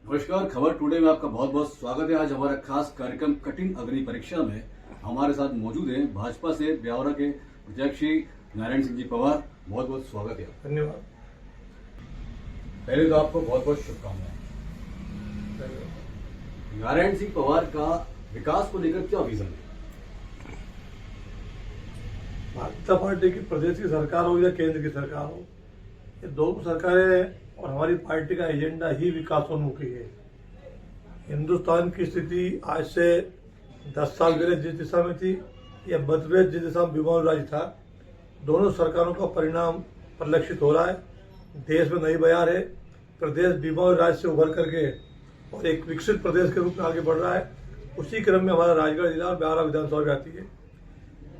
नमस्कार, खबर टुडे में आपका बहुत बहुत स्वागत है। आज हमारा खास कार्यक्रम कठिन अग्नि परीक्षा में हमारे साथ मौजूद हैं भाजपा से ब्यावरा के प्रत्याशी नारायण सिंह जी पवार। बहुत बहुत स्वागत है। धन्यवाद। पहले तो आपको बहुत बहुत शुभकामनाएं। नारायण सिंह पवार का विकास को लेकर क्या विजन है? भारतीय जनता पार्टी की प्रदेश की सरकार हो या केंद्र की सरकार हो, ये दोनों सरकारें और हमारी पार्टी का एजेंडा ही विकासोन्मुखी है। हिंदुस्तान की स्थिति आज से 10 साल पहले जिस दिशा में थी या मध्य प्रदेश जिस दिशा में बीमार राज्य था, दोनों सरकारों का परिणाम परिलक्षित हो रहा है। देश में नई बयार है। प्रदेश बीमार राज्य से उभर करके और एक विकसित प्रदेश के रूप में आगे बढ़ रहा है। उसी क्रम में हमारा राजगढ़ जिला और ब्यावरा विधानसभा भी आती है।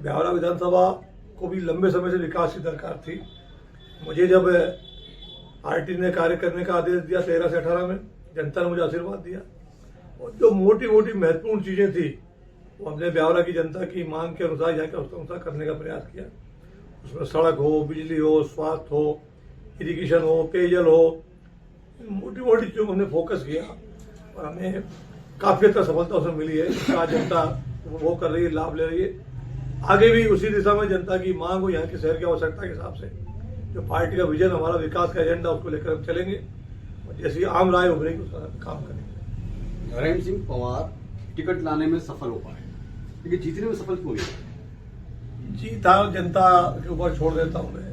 ब्यावरा विधानसभा को भी लंबे समय से विकास की दरकार थी। मुझे जब पार्टी ने कार्य करने का आदेश दिया 13 से 18 में, जनता ने मुझे आशीर्वाद दिया और जो मोटी मोटी महत्वपूर्ण चीजें थी वो हमने ब्यावरा की जनता की मांग के अनुसार यहाँ के अनुसार करने का प्रयास किया। उसमें सड़क हो, बिजली हो, स्वास्थ्य हो, इरिगेशन हो, पेयजल हो, मोटी मोटी चीजों को हमने फोकस किया और हमें काफी हद तक सफलता उसमें मिली है। इसका जनता उपभोग कर रही है, लाभ ले रही है। आगे भी उसी दिशा में जनता की मांग हो, यहाँ के शहर की आवश्यकता के हिसाब से जो पार्टी का विजन, हमारा विकास का एजेंडा, उसको लेकर हम चलेंगे और जैसी आम राय उभरेगी उसका काम करेंगे। नारायण सिंह पवार टिकट लाने में सफल हो पाए, लेकिन जीतने में सफल क्यों नहीं? जीत हार जनता के ऊपर छोड़ देता हूँ मैं,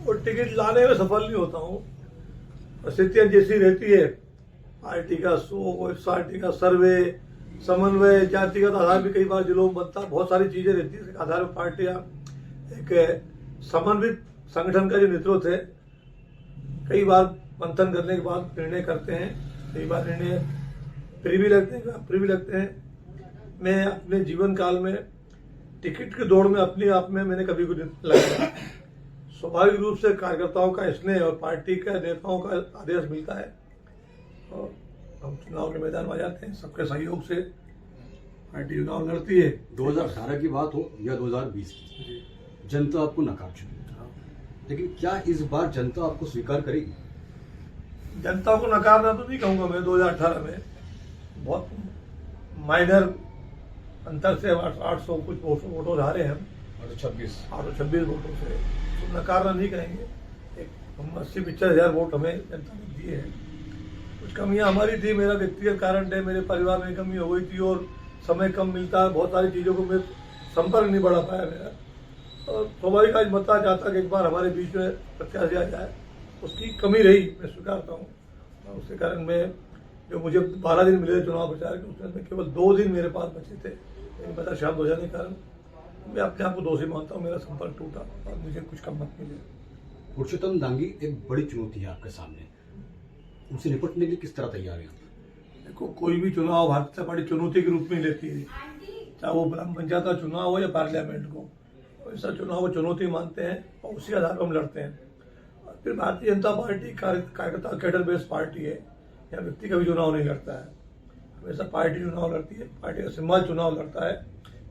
और टिकट लाने में सफल नहीं होता हूँ। स्थितियां जैसी रहती है, पार्टी का पार्टी का सर्वे, समन्वय, जातिगत आधार भी कई बार जिलों में बनता है, बहुत सारी चीजें रहती है। इसके आधार पर पार्टियां एक समन्वित संगठन का जो नेतृत्व है, कई बार मंथन करने के बाद निर्णय करते हैं। कई बार निर्णय प्री भी लगते हैं। मैं अपने जीवन काल में टिकट की दौड़ में अपने आप में मैंने कभी कुछ लगाया। स्वाभाविक रूप से कार्यकर्ताओं का स्नेह और पार्टी के नेताओं का आदेश मिलता है और हम चुनाव के मैदान में आ जाते हैं। सबके सहयोग से पार्टी चुनाव लड़ती है। 2018 की बात हो या 2020 की, जनता आपको नकार चुनी, लेकिन क्या इस बार जनता आपको स्वीकार करेगी? जनता को नकारना तो नहीं कहूंगा मैं। 2018 में बहुत माइनर अंतर से 800 कुछ वोटों हारे हैं हम, 826 वोटों से, तो नकारना नहीं कहेंगे। एक 80-85 हजार वोट हमें जनता ने दिए हैं। कुछ कमियां हमारी थी, मेरा व्यक्तिगत कारण है, मेरे परिवार में कमी हो गई थी और समय कम मिलता है, बहुत सारी चीजों को मैं संपर्क नहीं बढ़ा पाया मेरा। और स्वाभाविक आज मत चाहता कि एक बार हमारे बीच में प्रत्याशी आ जाए, उसकी कमी रही, मैं स्वीकारता हूँ। और उसके कारण मैं जो मुझे 12 दिन मिले चुनाव प्रचार के, उसमें केवल 2 दिन मेरे पास बचे थे। लेकिन पता शांत हो जाने के कारण मैं अपने आप को दोषी मानता हूँ। मेरा संपर्क टूटा और मुझे कुछ कम मत मिले। पुरुषोत्तम डांगी एक बड़ी चुनौती है आपके सामने, उनसे निपटने के लिए किस तरह तैयार हैं? देखो, कोई भी चुनाव भारतीय जनता पार्टी चुनौती के रूप में लेती है, चाहे वो ग्राम पंचायत का चुनाव हो या पार्लियामेंट को। ऐसा चुनाव को चुनौती मानते हैं और उसी आधार पर हम लड़ते हैं। और फिर भारतीय जनता पार्टी कार्यकर्ता कैडर बेस्ड पार्टी है, या व्यक्ति का भी चुनाव नहीं लड़ता है। हमेशा पार्टी चुनाव लड़ती है, पार्टी का सिंबल चुनाव लड़ता है,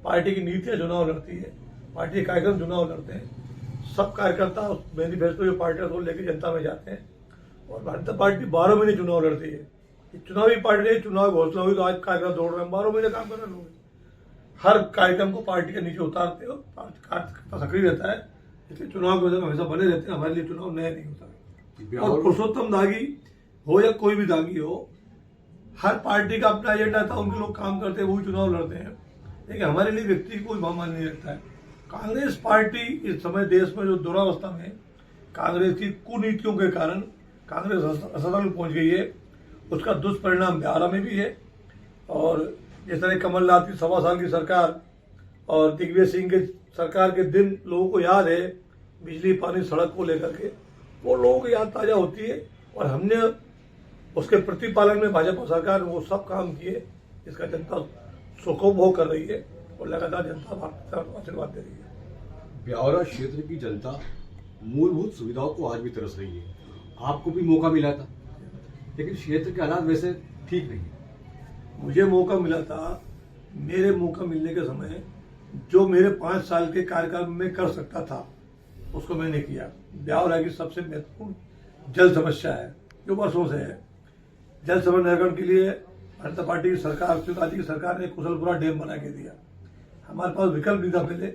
पार्टी की नीतियां चुनाव लड़ती है, पार्टी के कार्यक्रम चुनाव लड़ते हैं। सब कार्यकर्ता मैनिफेस्टो जो पार्टी को लेकर जनता में जाते हैं और भारतीय जनता पार्टी 12 महीने चुनाव लड़ती है। चुनावी पार्टी ने चुनाव घोषणा हुई तो आज कार्यक्रम दौड़ रहे हैं, 12 महीने काम करना लोग। हर कार्यक्रम को पार्टी के नीचे उतारते हो, कार्यकर्ता सक्रिय रहता है, इसलिए चुनाव के वजह हमेशा बने रहते हैं। हमारे लिए चुनाव नया नहीं होता। और पुरुषोत्तम दागी हो या कोई भी दागी हो, हर पार्टी का अपना एजेंडा था, उनके लोग काम करते हैं, वही चुनाव लड़ते हैं। लेकिन हमारे लिए व्यक्ति कोई मान नहीं रखता है। कांग्रेस पार्टी इस समय देश में जो दुरावस्था में, कांग्रेस की कुनीतियों के कारण कांग्रेस असफल में पहुंच गई है, उसका दुष्परिणाम ब्यावरा में भी है। और जिस तरह कमलनाथ की 1.25 साल की सरकार और दिग्विजय सिंह के सरकार के दिन लोगों को याद है, बिजली, पानी, सड़क को लेकर के, वो लोगों को याद ताजा होती है। और हमने उसके प्रतिपालन में भाजपा सरकार ने वो सब काम किए, इसका जनता सुखोपभोग कर रही है और लगातार जनता भारत आशीर्वाद दे रही है। ब्यावरा क्षेत्र की जनता मूलभूत सुविधाओं को आज भी तरस रही है। आपको भी मौका मिला था, लेकिन क्षेत्र के हालात वैसे ठीक नहीं। मुझे मौका मिला था, मेरे मौका मिलने के समय जो मेरे 5 साल के कार्यकाल में कर सकता था उसको मैंने किया। ब्यावरा की सबसे महत्वपूर्ण जल समस्या है जो वर्षों से है। जल संवर्धन के लिए भारतीय जनता पार्टी की सरकार, राज्य की सरकार ने कुशलपुरा डैम बना के दिया। हमारे पास विकल्प नहीं था पहले,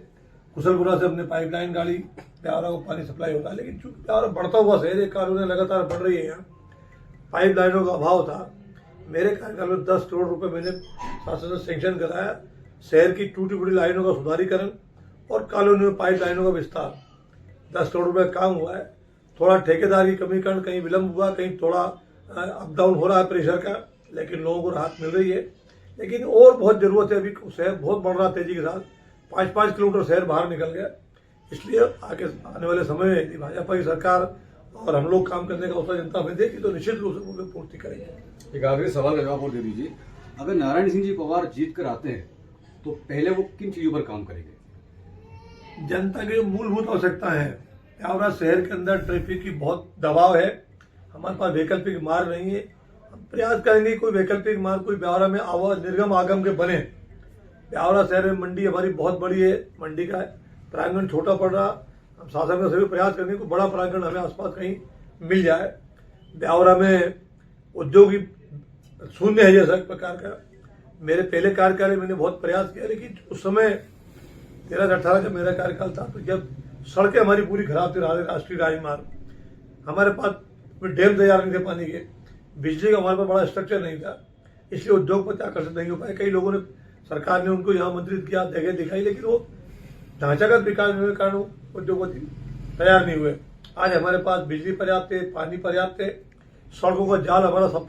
कुशलपुरा से हमने पाइपलाइन गाड़ी, ब्यावरा को पानी सप्लाई होता, लेकिन चूंकि ब्यावरा बढ़ता हुआ शहर, एक कानून लगातार बढ़ रही है, यहाँ पाइपलाइनों का अभाव था। मेरे कार्यकाल में 10 करोड़ रुपए मैंने शासन से सैंक्शन कराया, शहर की टूटी फूटी लाइनों का सुधारीकरण और कॉलोनी में पाइप लाइनों का विस्तार। 10 करोड़ रुपए काम हुआ है। थोड़ा ठेकेदार की कमी कारण कहीं विलंब हुआ, कहीं थोड़ा अप डाउन हो रहा है प्रेशर का, लेकिन लोगों को राहत मिल रही है। लेकिन और बहुत जरूरत है, अभी शहर बहुत बढ़ रहा तेजी के साथ, 5-5 किलोमीटर शहर बाहर निकल गया। इसलिए आगे आने वाले समय में यदि भाजपा की सरकार और हम लोग काम करने का अवसर जनता में देगी तो निश्चित रूप से वो पूर्ति करेंगे। एक आखिरी सवाल का जवाब और दे दीजिए, अगर नारायण सिंह जी पवार जीत कर आते हैं तो पहले वो किन चीजों पर काम करेंगे? जनता की मूलभूत आवश्यकता है। ब्यावरा शहर के अंदर ट्रैफिक की बहुत दबाव है, हमारे पास वैकल्पिक मार्ग नहीं है। हम प्रयास करेंगे कोई वैकल्पिक मार्ग, कोई ब्यावरा में निर्गम आगम के बने। ब्यावरा शहर में मंडी हमारी बहुत बड़ी है, मंडी का प्रांगण छोटा पड़ रहा, हम शासन का सभी प्रयास करेंगे कोई बड़ा प्रांगण हमें आसपास कहीं मिल जाए। ब्यावरा में उद्योगी शून्य है जैसा एक प्रकार का। मेरे पहले कार्यकाल में मैंने बहुत प्रयास किया, लेकिन उस समय 13 से 18 जब मेरा कार्यकाल था तो जब सड़कें हमारी पूरी खराब थी, राष्ट्रीय राजमार्ग, हमारे पास डैम तैयार नहीं थे पानी के, बिजली का हमारे पास बड़ा स्ट्रक्चर नहीं था, इसलिए उद्योगपति आकर्षित नहीं हो पाए। कई लोगों ने, सरकार ने उनको यहाँ आमंत्रित किया, जगह दिखाई, लेकिन वो ढांचागत विकास के कारण उद्योगपति तैयार नहीं हुए। आज हमारे पास बिजली पर्याप्त है, पानी पर्याप्त है, सड़कों का जाल हमारा सब